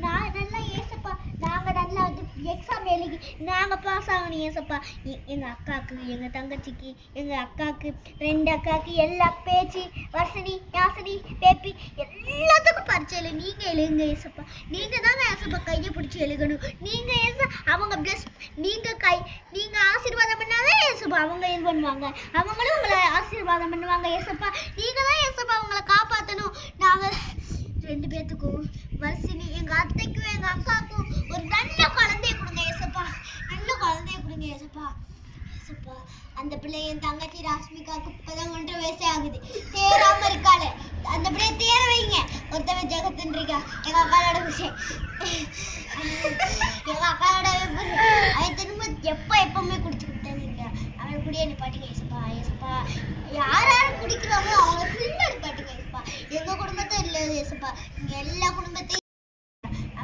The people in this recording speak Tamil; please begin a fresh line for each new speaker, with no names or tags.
நான் நல்லா ஏசப்பா நாங்கள் நல்லா வந்து எக்ஸாம் எழுதி நாங்கள் பாஸ் ஆகணும் ஏசப்பா. எங்கள் அக்காவுக்கு எங்கள் தங்கச்சிக்கு எங்கள் அக்காவுக்கு 2 அக்காவுக்கு எல்லா பேச்சு வர்ஷினி யாசினி பேப்பி எல்லாத்துக்கும் பரிச்சையில் நீங்கள் எழுதுங்க ஏசப்பா. நீங்கள் தாங்க ஏசப்பா கையை பிடிச்சி எழுதணும். நீங்கள் அவங்க ப்ளஸ் நீங்கள் ஆசீர்வாதம் பண்ணாதான் ஏசப்பா அவங்க இது பண்ணுவாங்க. அவங்களும் உங்களை ஆசீர்வாதம் பண்ணுவாங்க ஏசப்பா. நீங்கள் தான் ஏசப்பா அவங்களை காப்பாற்றணும். நாங்கள் 2 பேர்த்துக்கும் வர்ஷினி எங்கள் அத்தைக்கும் எங்கள் அக்காவுக்கும் ஒரு நல்ல குழந்தைய கொடுங்க ஏசப்பா. நல்ல குழந்தைய கொடுங்க ஏசப்பா. ஏசப்பா அந்த பிள்ளை என் தங்கச்சி ராஷ்மிகாவுக்கு இப்போதான் 1.5 வயசே ஆகுது. தேராமல் இருக்காளே அந்த பிள்ளைய தேர வைங்க. ஒருத்தவ ஜெகத்துன்றிருக்கா எங்கள் அக்காவோட விஷயம். எங்கள் அக்காவோட அவன் திரும்ப எப்பவுமே குடிச்சுக்கிட்டே இருக்கேன். அவனை குடியே நிப்பாட்டுங்க ஏசப்பா. ஏசப்பா யார் யார் குடிக்கிறாங்களோ அவங்கள ஃபுல்லாக நிப்பாட்டுங்க ஏசப்பா. எங்கள் குடும்பத்தை இல்லை ஏசப்பா. நீங்கள் எல்லா